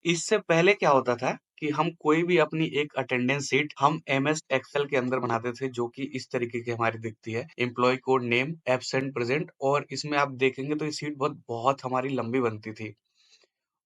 इससे पहले क्या होता था कि हम कोई भी अपनी एक अटेंडेंस शीट हम एमएस एक्सेल के अंदर बनाते थे, जो कि इस तरीके की हमारी दिखती है। Employ code name, absent, present, और इसमें आप देखेंगे तो ये शीट बहुत बहुत हमारी लंबी बनती थी।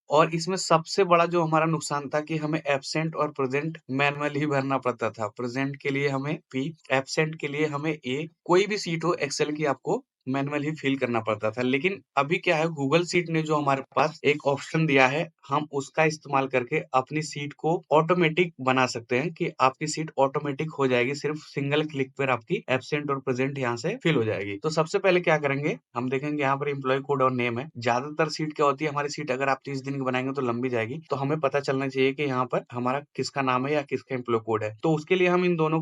और इसमें सबसे बड़ा जो हमारा नुकसान था कि हमें एब्सेंट और प्रेजेंट मैनुअल ही भरना पड़ता था। प्रेजेंट के लिए हमें पी, एब्सेंट के लिए हमें ए। कोई भी सीट हो एक्सेल की आपको मैनुअल ही फिल करना पड़ता था। लेकिन अभी क्या है, गूगल शीट ने जो हमारे पास एक ऑप्शन दिया है, हम उसका इस्तेमाल करके अपनी सीट को ऑटोमेटिक बना सकते हैं कि आपकी सीट ऑटोमेटिक हो जाएगी। सिर्फ सिंगल क्लिक पर आपकी एब्सेंट और प्रेजेंट यहाँ से फिल हो जाएगी। तो सबसे पहले क्या करेंगे, हम देखेंगे यहाँ पर एम्प्लॉय कोड और नेम है। ज्यादातर सीट क्या होती है, हमारी सीट अगर आप 30 दिन की बनाएंगे तो लंबी जाएगी, तो हमें पता चलना चाहिए कि यहाँ पर हमारा किसका नाम है या किसका एम्प्लॉय कोड है। तो उसके लिए हम इन दोनों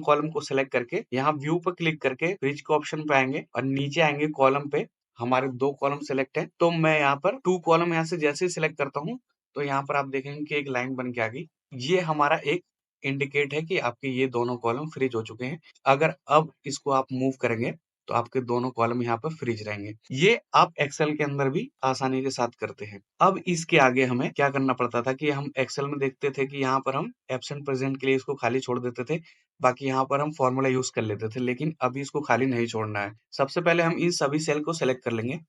कॉलम को सिलेक्ट करके यहाँ व्यू पर क्लिक करके ब्रिज के ऑप्शन पे आएंगे और नीचे आएंगे कॉलम पे। हमारे 2 कॉलम सिलेक्ट है, तो मैं यहाँ पर 2 कॉलम यहाँ से जैसे ही सिलेक्ट करता हूँ तो यहाँ पर आप देखेंगे कि एक लाइन बन के आ गई। ये हमारा एक इंडिकेट है कि आपके ये दोनों कॉलम फ्रीज हो चुके हैं। अगर अब इसको आप मूव करेंगे तो आपके दोनों कॉलम यहाँ पर फ्रीज रहेंगे। ये आप एक्सेल के अंदर भी आसानी के साथ करते हैं। अब इसके आगे हमें क्या करना पड़ता था कि हम एक्सेल में देखते थे कि यहाँ पर हम एब्सेंट प्रेजेंट के लिए इसको खाली छोड़ देते थे, बाकी यहाँ पर हम फॉर्मूला यूज कर लेते थे। लेकिन अभी इसको खाली नहीं छोड़ना है। सबसे पहले हम इन सभी सेल को सेलेक्ट कर लेंगे।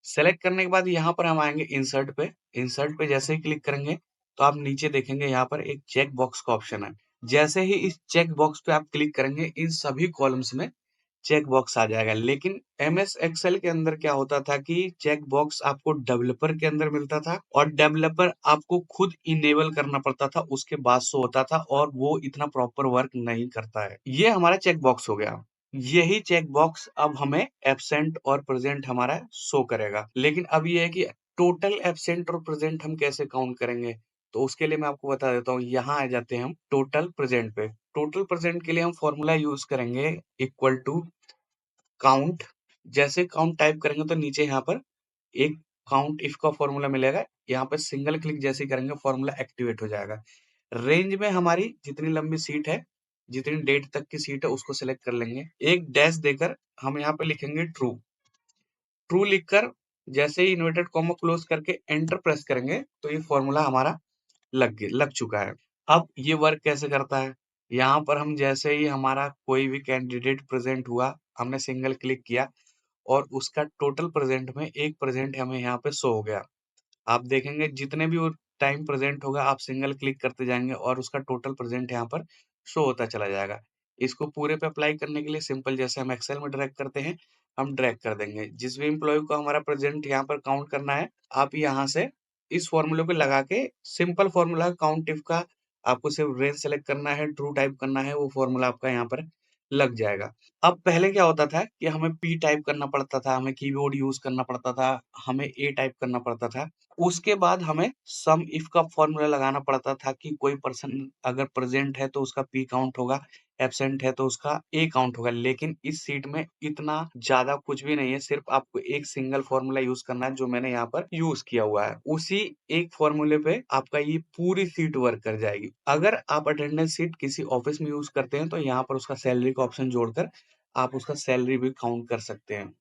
सेलेक्ट करने के बाद यहाँ पर हम आएंगे इंसर्ट पे। इंसर्ट पे जैसे ही क्लिक करेंगे तो आप नीचे देखेंगे यहाँ पर एक चेक बॉक्स का ऑप्शन है। जैसे ही इस चेक बॉक्स पे आप क्लिक करेंगे, इन सभी कॉलम्स में चेक बॉक्स आ जाएगा। लेकिन एमएस एक्सेल के अंदर क्या होता था कि चेक बॉक्स आपको डेवलपर के अंदर मिलता था और डेवलपर आपको खुद इनेबल करना पड़ता था, उसके बाद शो होता था, और वो इतना प्रॉपर वर्क नहीं करता है। ये हमारा चेक बॉक्स हो गया। यही चेक बॉक्स अब हमें एब्सेंट और प्रेजेंट हमारा शो करेगा। लेकिन अब ये है कि टोटल एब्सेंट और प्रेजेंट हम कैसे काउंट करेंगे, तो उसके लिए मैं आपको बता देता हूँ। यहाँ आ जाते हैं हम टोटल प्रेजेंट पे। टोटल प्रेजेंट के लिए हम फॉर्मूला यूज करेंगे इक्वल टू काउंट। जैसे काउंट टाइप करेंगे तो नीचे यहाँ पर एक काउंट इफ का फॉर्मूला मिलेगा। यहाँ पे सिंगल क्लिक जैसे ही करेंगे फॉर्मूला एक्टिवेट हो जाएगा। रेंज में हमारी जितनी लंबी सीट है, जितनी डेट तक की सीट है, उसको सिलेक्ट कर लेंगे। एक डैश देकर हम यहाँ पे लिखेंगे ट्रू। ट्रू लिखकर जैसे ही इन्वर्टेड कॉमा क्लोज करके एंटर प्रेस करेंगे तो ये फॉर्मूला हमारा लग चुका है। अब ये वर्क कैसे करता है, यहाँ पर हम जैसे ही हमारा कोई भी कैंडिडेट प्रेजेंट हुआ, हमने सिंगल क्लिक किया और उसका टोटल प्रेजेंट में एक प्रेजेंट हमें यहाँ पे शो हो गया। आप देखेंगे जितने भी वो टाइम प्रेजेंट होगा, आप सिंगल क्लिक करते जाएंगे और उसका टोटल प्रेजेंट यहाँ पर शो होता चला जाएगा। इसको पूरे पे अप्लाई करने के लिए सिंपल, जैसे हम एक्सेल में ड्रैग करते हैं, हम ड्रैग कर देंगे। जिस भी एम्प्लॉय को हमारा प्रेजेंट यहाँ पर काउंट करना है, आप यहाँ से इस फॉर्मूले को लगा के, सिंपल फॉर्मूला काउंट इफ का, आपको सिर्फ रेंज सेलेक्ट करना है, ट्रू टाइप करना है, वो फॉर्मूला आपका यहाँ पर लग जाएगा। अब पहले क्या होता था कि हमें पी टाइप करना पड़ता था, हमें कीबोर्ड यूज करना पड़ता था, हमें ए टाइप करना पड़ता था। उसके बाद हमें सम इफ का फॉर्मूला लगाना पड़ता था कि कोई पर्सन अगर प्रेजेंट है तो उसका पी काउंट होगा, एब्सेंट है तो उसका ए काउंट होगा। लेकिन इस सीट में इतना ज्यादा कुछ भी नहीं है, सिर्फ आपको एक सिंगल फॉर्मूला यूज करना है, जो मैंने यहाँ पर यूज किया हुआ है। उसी एक फॉर्मूले पे आपका ये पूरी सीट वर्क कर जाएगी। अगर आप अटेंडेंस सीट किसी ऑफिस में यूज करते हैं तो यहाँ पर उसका सैलरी का ऑप्शन जोड़कर आप उसका सैलरी भी काउंट कर सकते हैं।